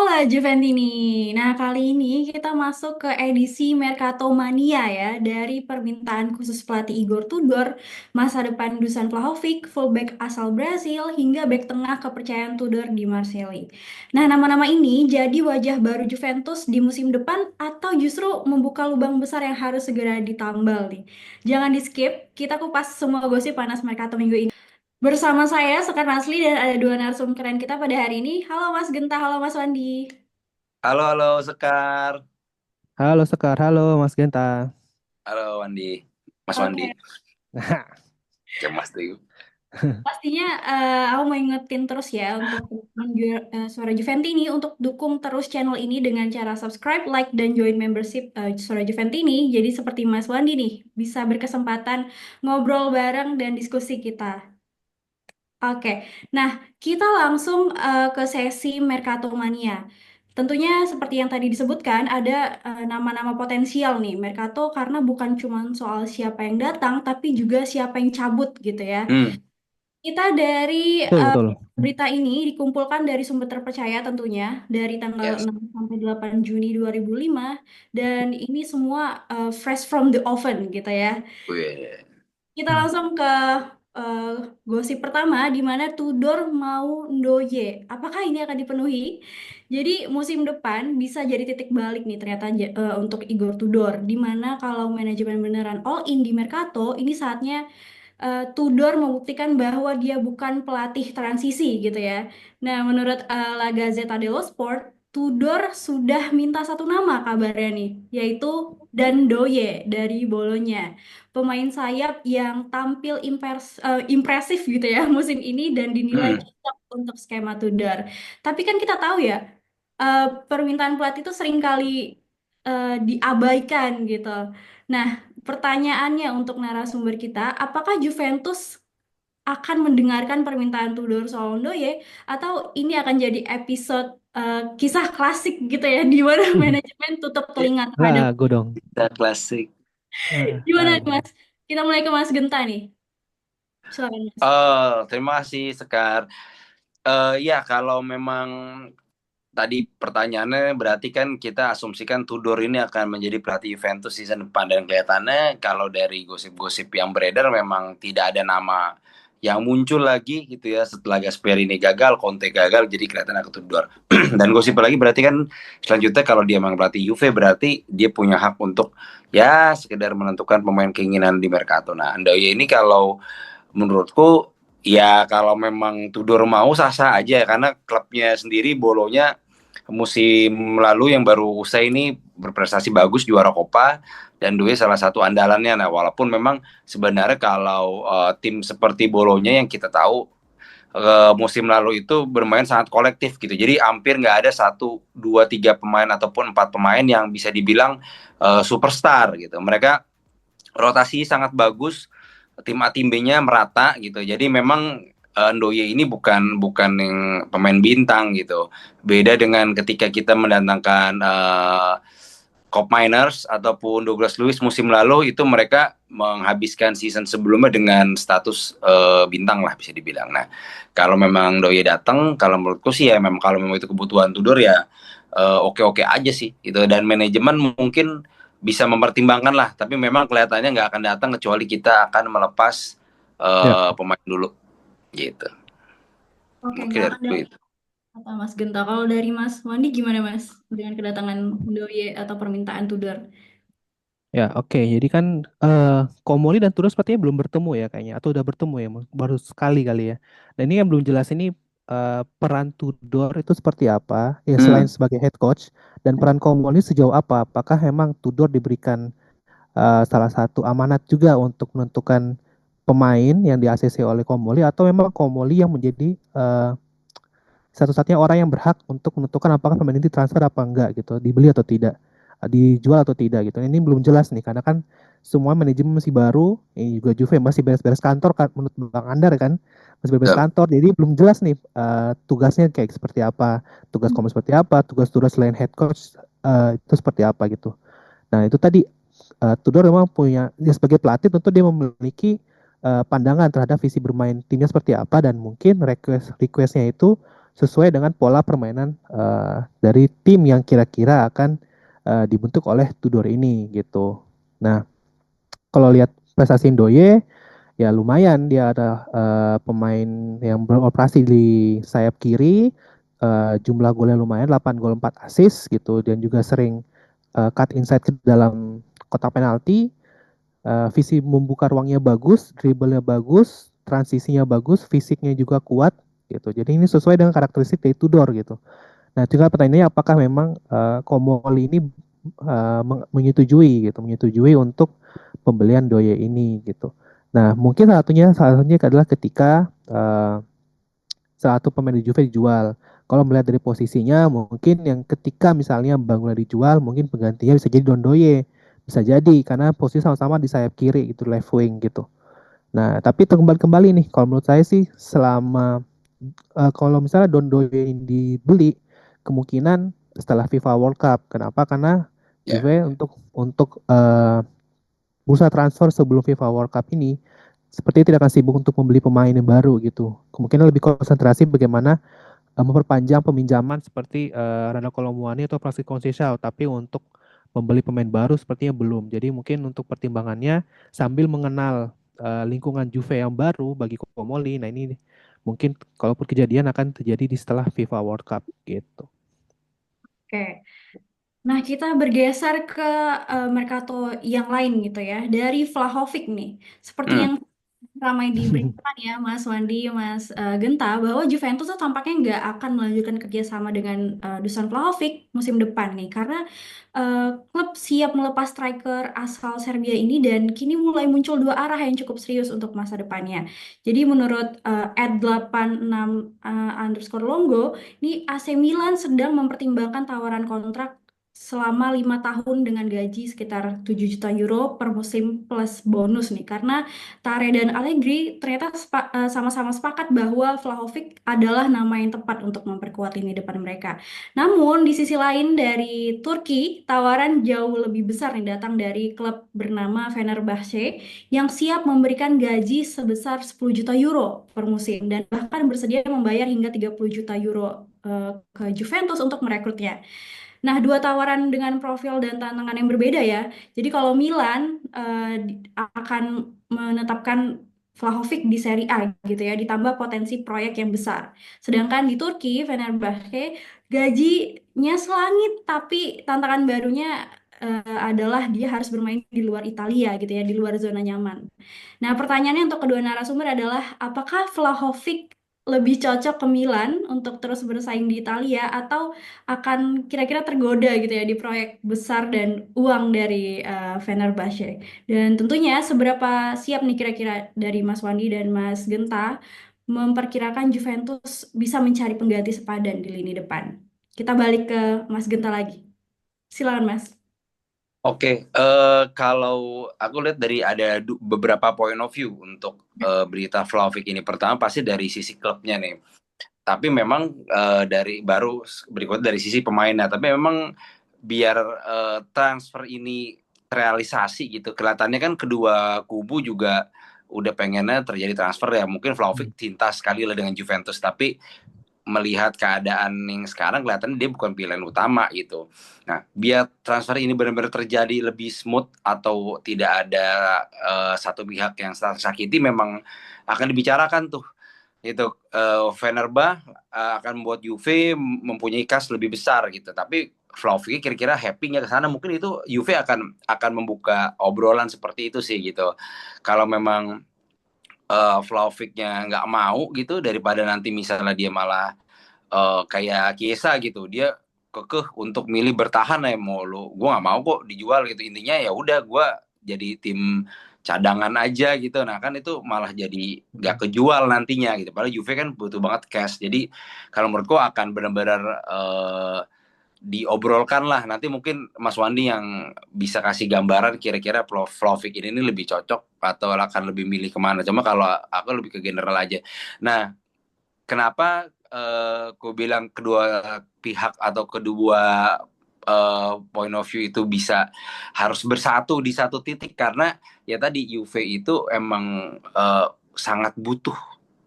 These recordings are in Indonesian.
Hola Juventini. Nah, kali ini kita masuk ke edisi Mercato Mania ya, dari permintaan khusus pelatih Igor Tudor, masa depan Dusan Vlahovic, fullback asal Brasil, hingga bek tengah kepercayaan Tudor di Marseille. Nah, nama-nama ini jadi wajah baru Juventus di musim depan atau justru membuka lubang besar yang harus segera ditambal nih. Jangan di skip, kita kupas semua gosip panas Mercato minggu ini. Bersama saya Sekar Nasli dan ada dua narsum keren kita pada hari ini. Halo Mas Genta, halo Mas Wandi. Halo, halo Sekar. Halo Sekar, halo Mas Genta. Halo Wandi. Mas Oke, Wandi. Kayak Mas Teo. pastinya aku mau ingetin terus ya untuk teman Suara Juventini untuk dukung terus channel ini dengan cara subscribe, like, dan join membership Suara Juventini. Jadi seperti Mas Wandi nih, bisa berkesempatan ngobrol bareng dan diskusi kita. Oke, nah kita langsung ke sesi Mercato Mania. Tentunya seperti yang tadi disebutkan, ada nama-nama potensial nih Mercato karena bukan cuma soal siapa yang datang, tapi juga siapa yang cabut gitu ya. Hmm, Kita dari Betul, eh, betul. berita ini dikumpulkan dari sumber terpercaya tentunya, dari tanggal yes. 6 sampai 8 Juni 2005, dan ini semua fresh from the oven gitu ya. Wih. Kita langsung ke eh, gosip pertama di mana Tudor mau Ndoye. Apakah ini akan dipenuhi? Jadi musim depan bisa jadi titik balik nih ternyata untuk Igor Tudor. Di mana kalau manajemen beneran all in di Mercato, ini saatnya Tudor membuktikan bahwa dia bukan pelatih transisi gitu ya. Nah, menurut La Gazzetta dello Sport, Tudor sudah minta satu nama kabarnya nih, yaitu Dandoye dari Bolonya, pemain sayap yang tampil impresif gitu ya musim ini dan dinilai Hmm, cocok untuk skema Tudor. Tapi kan kita tahu ya, permintaan pelatih itu seringkali diabaikan gitu. Nah, pertanyaannya untuk narasumber kita, apakah Juventus akan mendengarkan permintaan Tudor Soundoye atau ini akan jadi episode kisah klasik gitu ya, di mana manajemen tutup ya, telinga terhadap. Ragu dong. kita klasik. Gimana nih, Ragu. Mas? Kita mulai ke Mas Genta nih. Silakan Mas. Terima kasih Sekar. Ya kalau memang tadi pertanyaannya berarti kan kita asumsikan Tudor ini akan menjadi pelatih Juventus season depan dan kelihatannya kalau dari gosip-gosip yang beredar memang tidak ada nama yang muncul lagi gitu ya setelah Gasperini gagal, Conte gagal jadi kelihatan aku Tudor. Dan gosip lagi berarti kan selanjutnya kalau dia memang pelatih Juve berarti dia punya hak untuk ya sekedar menentukan pemain keinginan di Mercato. Nah, Ndoye ini kalau menurutku ya kalau memang Tudor mau sah-sah aja karena klubnya sendiri Bolonya musim lalu yang baru usai ini berprestasi bagus juara Copa dan Due salah satu andalannya. Nah, walaupun memang sebenarnya kalau tim seperti Bolonya yang kita tahu musim lalu itu bermain sangat kolektif gitu. Jadi hampir nggak ada satu, dua, tiga pemain ataupun empat pemain yang bisa dibilang superstar gitu. Mereka rotasi sangat bagus, tim A tim B-nya merata gitu. Jadi memang Ndoye ini bukan yang pemain bintang gitu. Beda dengan ketika kita mendatangkan Cop Miners ataupun Douglas Lewis musim lalu itu mereka menghabiskan season sebelumnya dengan status bintang lah bisa dibilang. Nah, kalau memang Ndoye datang, kalau menurutku sih ya memang kalau memang itu kebutuhan Tudor ya oke-oke aja sih gitu dan manajemen mungkin bisa mempertimbangkan lah tapi memang kelihatannya nggak akan datang kecuali kita akan melepas Ya, pemain dulu gitu Oke, mungkin nggak dari akan itu. datang kata Mas Genta. Kalau dari Mas Wandi gimana Mas dengan kedatangan Ndoye atau permintaan Tudor? ya, oke. Jadi kan Komoli dan Tudor sepertinya belum bertemu ya kayaknya, atau udah bertemu ya, baru sekali kali ya. Dan ini yang belum jelas ini peran Tudor itu seperti apa, ya selain Hmm. sebagai head coach, dan peran Komoli sejauh apa. Apakah memang Tudor diberikan salah satu amanat juga untuk menentukan pemain yang di ACC oleh Komoli, atau memang Komoli yang menjadi satu-satunya orang yang berhak untuk menentukan apakah pemain ini transfer apa enggak gitu, dibeli atau tidak, dijual atau tidak gitu. Ini belum jelas nih karena kan semua manajemen masih baru, ini juga Juve masih beres-beres kantor kan menurut Bang Andar kan, masih beres-beres Betul. kantor, jadi belum jelas nih tugasnya kayak seperti apa, tugas Komoli seperti apa, tugas-tugas selain head coach itu seperti apa gitu. Nah itu tadi Tudor memang punya ya sebagai pelatih tentu dia memiliki pandangan terhadap visi bermain timnya seperti apa dan mungkin requestnya itu sesuai dengan pola permainan dari tim yang kira-kira akan dibentuk oleh Tudor ini gitu. Nah, kalau lihat prestasi Ndoye ya lumayan, dia ada pemain yang beroperasi di sayap kiri, jumlah golnya lumayan 8 gol 4 assist gitu, dan juga sering cut inside ke dalam kotak penalti. Visi membuka ruangnya bagus, dribblenya bagus, transisinya bagus, fisiknya juga kuat gitu. Jadi ini sesuai dengan karakteristik dari Tudor gitu. Nah, tinggal pertanyaannya apakah memang Komoli ini menyetujui untuk pembelian Doye ini gitu. Nah, mungkin salah satunya adalah ketika satu pemain di Juve dijual. Kalau melihat dari posisinya, mungkin yang ketika misalnya Bangula dijual, mungkin penggantinya bisa jadi Dondoye. Bisa jadi, karena posisi sama-sama di sayap kiri gitu, left wing gitu. Nah, tapi kembali nih, kalau menurut saya sih kalau misalnya Dondoye ini dibeli, kemungkinan setelah FIFA World Cup. Kenapa? Karena Ya. Juve untuk bursa transfer sebelum FIFA World Cup ini sepertinya tidak akan sibuk untuk membeli pemain yang baru gitu. Kemungkinan lebih konsentrasi bagaimana memperpanjang peminjaman seperti Rana Kolomuani atau Francis Conceição, tapi untuk membeli pemain baru sepertinya belum. Jadi mungkin untuk pertimbangannya sambil mengenal lingkungan Juve yang baru bagi Komoli. Nah, ini mungkin kalaupun kejadian akan terjadi di setelah FIFA World Cup gitu. Oke. Nah, kita bergeser ke Mercato yang lain gitu ya. Dari Vlahovic nih. Seperti Hmm. yang ramai diberitakan ya Mas Wandi, Mas Genta, bahwa Juventus tuh tampaknya nggak akan melanjutkan kerjasama dengan Dusan Vlahovic musim depan nih, karena klub siap melepas striker asal Serbia ini dan kini mulai muncul dua arah yang cukup serius untuk masa depannya. Jadi menurut @86 underscore Longo, ini AC Milan sedang mempertimbangkan tawaran kontrak selama 5 tahun dengan gaji sekitar 7 juta euro per musim plus bonus nih, karena Tare dan Allegri ternyata sama-sama sepakat bahwa Vlahovic adalah nama yang tepat untuk memperkuat lini depan mereka. Namun di sisi lain dari Turki, tawaran jauh lebih besar nih datang dari klub bernama Fenerbahce yang siap memberikan gaji sebesar 10 juta euro per musim dan bahkan bersedia membayar hingga 30 juta euro ke Juventus untuk merekrutnya. Nah, dua tawaran dengan profil dan tantangan yang berbeda ya. Jadi kalau Milan akan menetapkan Vlahovic di Serie A gitu ya, ditambah potensi proyek yang besar. Sedangkan di Turki, Fenerbahce gajinya selangit, tapi tantangan barunya adalah dia harus bermain di luar Italia gitu ya, di luar zona nyaman. Nah, pertanyaannya untuk kedua narasumber adalah apakah Vlahovic lebih cocok ke Milan untuk terus bersaing di Italia atau akan kira-kira tergoda gitu ya di proyek besar dan uang dari Fenerbahce. Dan tentunya seberapa siap nih kira-kira dari Mas Wandi dan Mas Genta memperkirakan Juventus bisa mencari pengganti sepadan di lini depan. Kita balik ke Mas Genta lagi. Silakan Mas. Oke, kalau aku lihat dari ada beberapa point of view untuk berita Vlahovic ini. Pertama pasti dari sisi klubnya nih. Tapi memang dari baru berikut dari sisi pemainnya. Tapi memang biar transfer ini terrealisasi gitu. Kelihatannya kan kedua kubu juga udah pengennya terjadi transfer ya. Mungkin Vlahovic cinta sekali lah dengan Juventus, tapi melihat keadaan yang sekarang kelihatan dia bukan pilihan utama gitu. Nah, biar transfer ini benar-benar terjadi lebih smooth atau tidak ada satu pihak yang tersakiti, memang akan dibicarakan tuh. Itu Fenerbah akan membuat Juve mempunyai kas lebih besar gitu. Tapi Vlahovic kira-kira happy-nya ke sana, mungkin itu Juve akan membuka obrolan seperti itu sih gitu. Kalau memang Vlahovic-nya nggak mau gitu, daripada nanti misalnya dia malah kayak Chiesa gitu, dia kekeh untuk milih bertahan ya, mau lu gue nggak mau kok dijual gitu, intinya ya udah gue jadi tim cadangan aja gitu. Nah kan itu malah jadi nggak kejual nantinya gitu, padahal Juve kan butuh banget cash. Jadi kalau menurutku akan benar-benar diobrolkan lah. Nanti mungkin Mas Wandi yang bisa kasih gambaran kira-kira Vlahovic ini lebih cocok atau akan lebih milih kemana. Cuma kalau aku lebih ke general aja. Nah, kenapa aku bilang kedua pihak atau kedua point of view itu bisa harus bersatu di satu titik, karena ya tadi Juve itu emang sangat butuh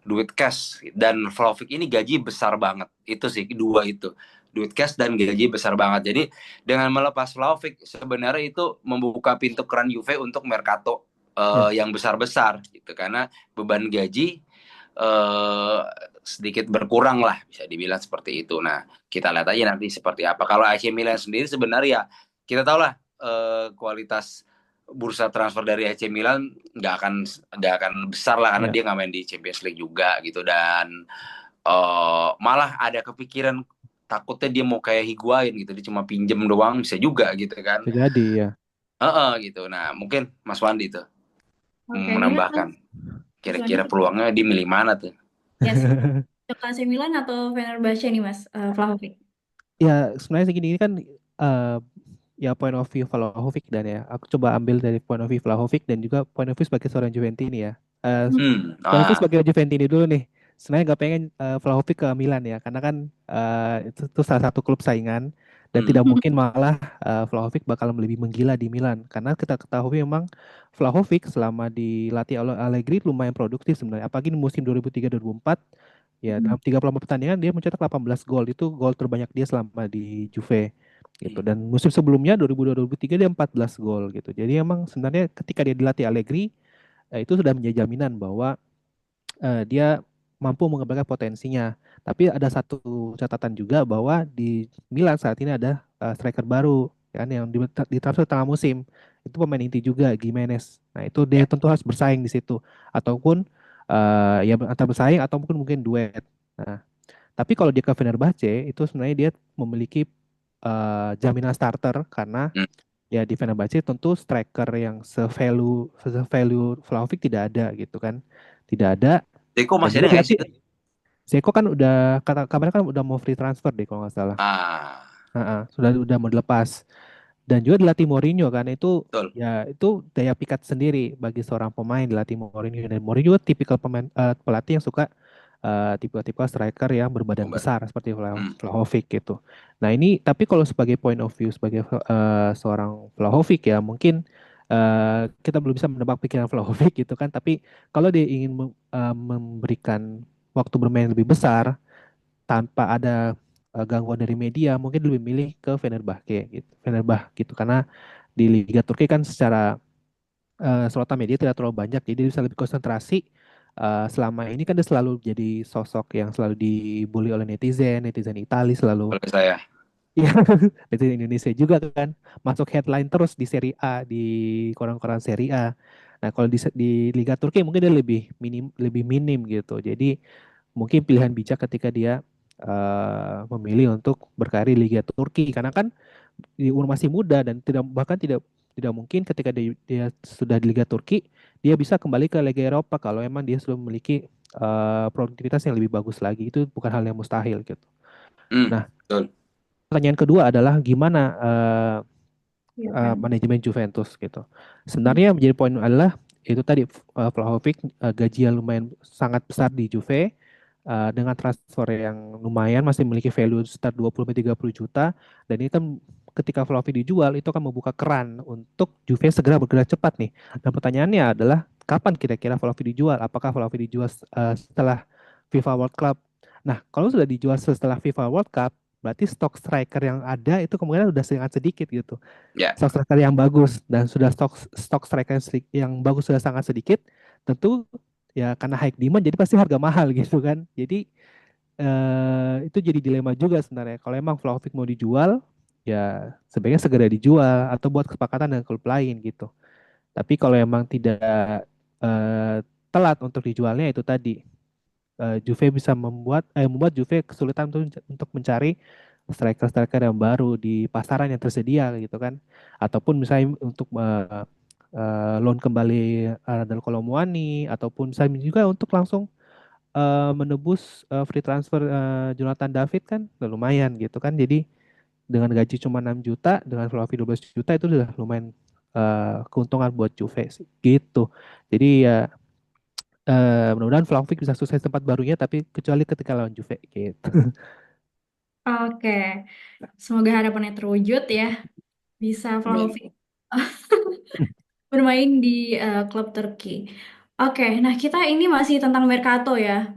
duit cash dan Vlahovic ini gaji besar banget. Itu sih dua itu. Duit cash dan gaji besar banget. Jadi dengan melepas Vlahovic sebenarnya itu membuka pintu keran Juve untuk mercato Ya. yang besar-besar gitu, karena beban gaji sedikit berkurang lah, bisa dibilang seperti itu. Nah, kita lihat aja nanti seperti apa. Kalau AC Milan sendiri sebenarnya kita tahu lah kualitas bursa transfer dari AC Milan nggak akan besar lah, karena Ya. dia nggak main di Champions League juga gitu, dan malah ada kepikiran takutnya dia mau kayak Higuain gitu, dia cuma pinjem doang, bisa juga gitu kan. Bisa jadi ya. Gitu. Nah, mungkin Mas Wandi tuh Oke, gimana Mas? menambahkan Mas Wandi? kira-kira peluangnya di milih mana tuh. Yes. Untuk AC Milan atau Fenerbahce nih Mas, Vlahovic? Ya sebenarnya segini ini kan eh, ya point of view Vlahovic dan ya aku coba ambil dari point of view Vlahovic dan juga point of view sebagai seorang Juventini ya. Hmm. Point of view Ah, sebagai Juventini dulu nih. Sebenarnya nggak pengen Vlahovic ke Milan ya karena kan itu salah satu klub saingan dan tidak hmm. mungkin malah Vlahovic bakal lebih menggila di Milan karena kita ketahui memang Vlahovic selama dilatih oleh Allegri lumayan produktif sebenarnya apalagi di musim 2003-2004. Ya, dalam 34 pertandingan dia mencetak 18 gol. Itu gol terbanyak dia selama di Juve gitu. Dan musim sebelumnya 2002-2003 dia 14 gol gitu. Jadi emang sebenarnya ketika dia dilatih Allegri itu sudah menjadi jaminan bahwa dia mampu mengembangkan potensinya. Tapi ada satu catatan juga bahwa di Milan saat ini ada striker baru kan yang ditransfer tengah musim. Itu pemain inti juga Gimenez. Nah, itu dia Ya. tentu harus bersaing di situ ataupun ya antara bersaing atau mungkin duet. Nah, tapi kalau dia ke Fenerbahce itu sebenarnya dia memiliki jaminan starter karena Hmm. ya di Fenerbahce tentu striker yang se-value Vlahovic tidak ada gitu kan. Tidak ada Zeko dan masih juga ada nggak sih? dilatih Zeko kan udah kata kabarnya kan udah mau free transfer deh kalau nggak salah. Ah, Sudah mau dilepas. Dan juga dilatih Mourinho kan itu betul. ya itu daya pikat sendiri bagi seorang pemain dilatih Mourinho dan Mourinho juga tipikal pelatih yang suka tipe-tipe striker yang berbadan Obat. besar seperti Hmm. Vlahovic gitu. Nah ini tapi kalau sebagai point of view sebagai seorang Vlahovic ya mungkin kita belum bisa menebak pikiran Vlahovic gitu kan. Tapi kalau dia ingin memberikan waktu bermain lebih besar tanpa ada gangguan dari media, mungkin lebih milih ke Fenerbahce gitu. Fenerbah gitu karena di Liga Turki kan secara sorotan media tidak terlalu banyak, jadi dia bisa lebih konsentrasi. Selama ini kan dia selalu jadi sosok yang selalu dibully oleh netizen, netizen Italia selalu. Oleh saya. Ya, netizen Indonesia juga kan masuk headline terus di Serie A, di koran-koran Serie A. Nah, kalau di Liga Turki mungkin dia lebih minim gitu. Jadi mungkin pilihan bijak ketika dia memilih untuk berkarir di Liga Turki karena kan di umur masih muda dan bahkan tidak tidak mungkin ketika dia sudah di Liga Turki dia bisa kembali ke Liga Eropa kalau emang dia sudah memiliki produktivitas yang lebih bagus lagi itu bukan hal yang mustahil gitu. Hmm, Nah, betul. pertanyaan kedua adalah gimana Silakan. manajemen Juventus gitu. Sebenarnya yang menjadi poin adalah itu tadi Vlahovic gaji yang lumayan sangat besar di Juve dengan transfer yang lumayan masih memiliki value sekitar 20-30 juta dan ini kan ketika Vlahovic dijual itu akan membuka keran untuk Juve segera bergerak cepat nih. Dan pertanyaannya adalah kapan kira-kira Vlahovic dijual? Apakah Vlahovic dijual setelah FIFA World Cup? Nah, kalau sudah dijual setelah FIFA World Cup, berarti stok striker yang ada itu kemungkinan udah sangat sedikit gitu. Ya. Stok striker yang bagus dan sudah stok striker yang bagus sudah sangat sedikit, tentu ya karena high demand jadi pasti harga mahal gitu kan. Jadi itu jadi dilema juga sebenarnya. Kalau emang Vlahovic mau dijual, ya sebaiknya segera dijual atau buat kesepakatan dengan klub lain gitu. Tapi kalau emang tidak eh, telat untuk dijualnya itu tadi Juve bisa membuat Juve kesulitan untuk mencari striker-striker yang baru di pasaran yang tersedia gitu kan. Ataupun misalnya untuk loan kembali Radal Kolomuani ataupun misalnya juga untuk langsung menebus free transfer Jonathan David kan udah lumayan gitu kan. Jadi dengan gaji cuma 6 juta dengan Vlahovic 12 juta itu udah lumayan keuntungan buat Juve sih gitu. Jadi ya mudah-mudahan Vlahovic bisa sukses tempat barunya tapi kecuali ketika lawan Juve gitu. Oke, semoga harapannya terwujud ya. Bisa Amin. Vlahovic bermain di klub Turki. Oke, nah kita ini masih tentang Mercato ya.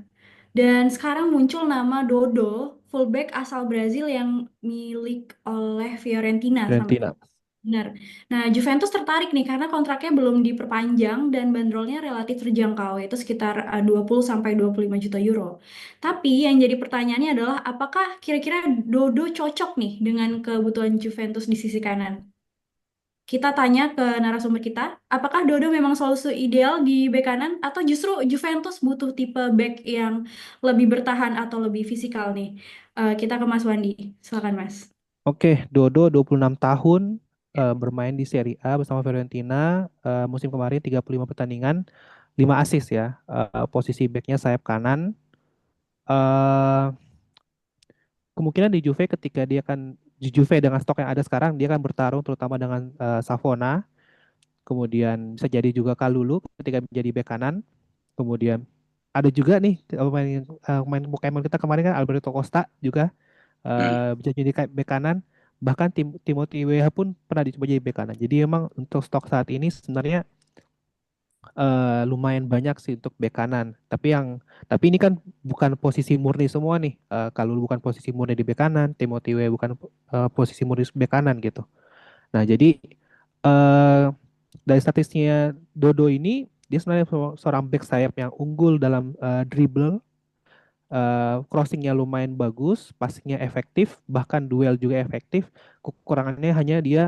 Dan sekarang muncul nama Dodo, fullback asal Brazil yang milik oleh Fiorentina sampai Fiorentina. benar. Nah, Juventus tertarik nih karena kontraknya belum diperpanjang dan bandrolnya relatif terjangkau, yaitu sekitar 20 sampai 25 juta euro. Tapi yang jadi pertanyaannya adalah apakah kira-kira Dodo cocok nih dengan kebutuhan Juventus di sisi kanan? Kita tanya ke narasumber kita, apakah Dodo memang solusi ideal di bek kanan atau justru Juventus butuh tipe bek yang lebih bertahan atau lebih fisikal nih? Kita ke Mas Wandi. Silakan, Mas. Oke, Dodo 26 tahun, bermain di Serie A bersama Fiorentina, musim kemarin 35 pertandingan, 5 assist ya. Posisi backnya sayap kanan. Eh, Kemungkinan di Juve ketika dia akan di Juve dengan stok yang ada sekarang dia akan bertarung terutama dengan Savona, kemudian bisa jadi juga Kalulu ketika menjadi bek kanan. Kemudian ada juga nih pemain kita kemarin kan Alberto Costa juga Hmm. bisa jadi kayak bek kanan. Bahkan Timothy Weah pun pernah dicoba jadi bek kanan. Jadi emang untuk stok saat ini sebenarnya lumayan banyak sih untuk bek kanan. Tapi ini kan bukan posisi murni semua nih. Kalau bukan posisi murni di bek kanan, Timothy Weah bukan posisi murni bek kanan gitu. Nah, jadi eh dari statistiknya Dodo ini dia sebenarnya seorang back sayap yang unggul dalam dribble, crossingnya lumayan bagus, passingnya efektif, bahkan duel juga efektif. Kekurangannya hanya dia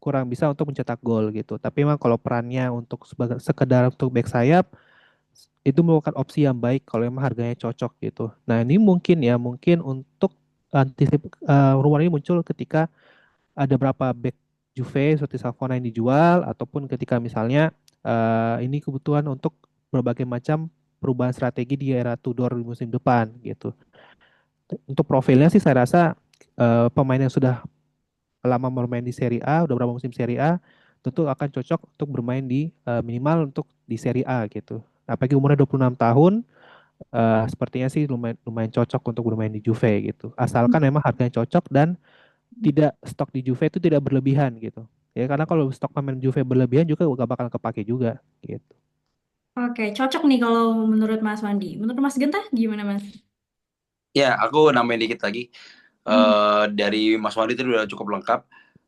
kurang bisa untuk mencetak gol gitu. Tapi memang kalau perannya untuk sebagai sekedar untuk back sayap itu merupakan opsi yang baik kalau memang harganya cocok gitu. Nah ini mungkin untuk rumor ini muncul ketika ada berapa back Juve seperti Savona yang dijual ataupun ketika misalnya ini kebutuhan untuk berbagai macam perubahan strategi di era Tudor di musim depan gitu. Untuk profilnya sih saya rasa pemain yang sudah lama bermain di Serie A, udah berapa musim Serie A, tentu akan cocok untuk bermain di minimal untuk di Serie A gitu. Apalagi umurnya 26 tahun, sepertinya sih lumayan lumayan cocok untuk bermain di Juve gitu. Asalkan memang harganya cocok dan tidak stok di Juve itu tidak berlebihan gitu. Ya karena kalau stok pemain Juve berlebihan juga gak bakal kepake juga gitu. Oke, cocok nih kalau menurut Mas Wandi. Menurut Mas Genta gimana, Mas? Ya, aku nambahin dikit lagi. Hmm. Dari Mas Wadi itu udah cukup lengkap.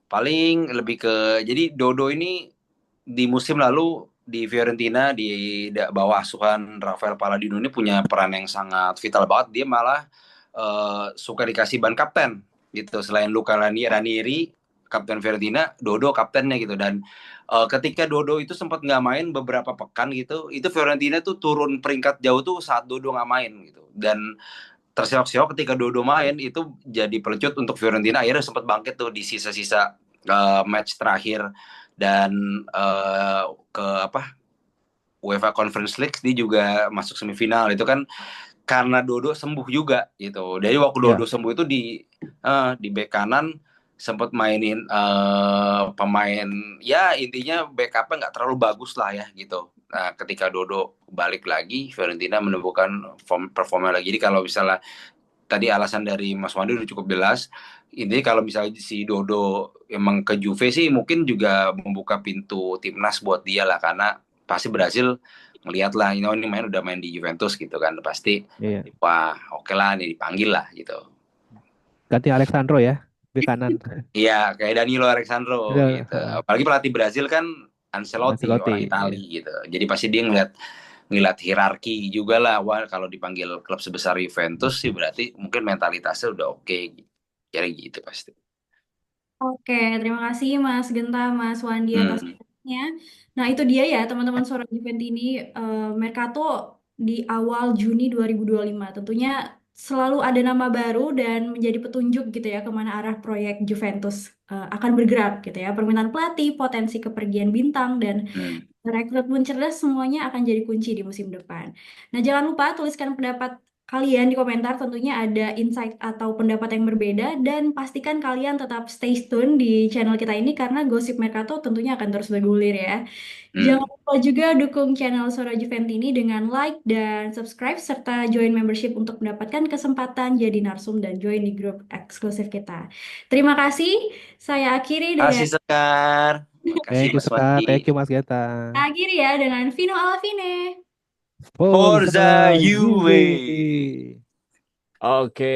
Paling lebih ke jadi Dodo ini di musim lalu di Fiorentina di bawah asuhan Rafael Palladino ini punya peran yang sangat vital banget. Dia malah suka dikasih ban kapten gitu. Selain Luca Ranieri, kapten Fiorentina, Dodo kaptennya gitu. Dan ketika Dodo itu sempat nggak main beberapa pekan gitu, itu Fiorentina tuh turun peringkat jauh tuh saat Dodo nggak main gitu. Dan terseok-seok ketika Dodo main itu jadi pelecut untuk Fiorentina, akhirnya sempat bangkit tuh di sisa-sisa match terakhir. Dan ke apa UEFA Conference League dia juga masuk semifinal itu kan karena Dodo sembuh juga gitu. Jadi waktu Dodo Ya, sembuh itu di bek kanan sempat mainin pemain, ya intinya backupnya nggak terlalu bagus lah ya gitu. Nah ketika Dodo balik lagi Fiorentina menemukan performa lagi. Jadi kalau misalnya tadi alasan dari Mas Wandi udah cukup jelas. Ini kalau misalnya si Dodo emang ke Juve sih mungkin juga membuka pintu timnas buat dia lah, karena pasti berhasil ngelihat lah ini main udah main di Juventus gitu kan, pasti iya. wah oke lah nih dipanggil lah gitu. Ganti Alexandro ya, bek kanan. Iya kayak Danilo Alexandro Itu, gitu. Apalagi pelatih Brazil kan Ancelotti orang Ancelotti. Itali Iya. gitu. Jadi pasti dia ngeliat ngeliat hierarki juga lah. Wah kalau dipanggil klub sebesar Juventus sih berarti mungkin mentalitasnya udah oke. Jadi gitu pasti. Oke, terima kasih Mas Genta, Mas Wandi atas Hmm. waktunya. Nah, itu dia ya teman-teman Suara Juventus ini Mercato di awal Juni 2025. Tentunya selalu ada nama baru dan menjadi petunjuk gitu ya kemana arah proyek Juventus akan bergerak gitu ya. Permintaan pelatih, potensi kepergian bintang, dan Hmm. rekrutmen cerdas semuanya akan jadi kunci di musim depan. Nah, jangan lupa tuliskan pendapat kalian di komentar, tentunya ada insight atau pendapat yang berbeda, dan pastikan kalian tetap stay tune di channel kita ini karena gosip Mercato tentunya akan terus bergulir ya. Jangan Hmm. lupa juga dukung channel Sora Juventini ini dengan like dan subscribe serta join membership untuk mendapatkan kesempatan jadi narsum dan join di grup eksklusif kita. Terima kasih. Saya akhiri dengan Kasih Sekar. Kasih Thank you Mas Sekar, Wandi. thank you Mas Geta. Akhiri ya dengan Vino Alvine. Forza Forza Juve. Juve. Oke.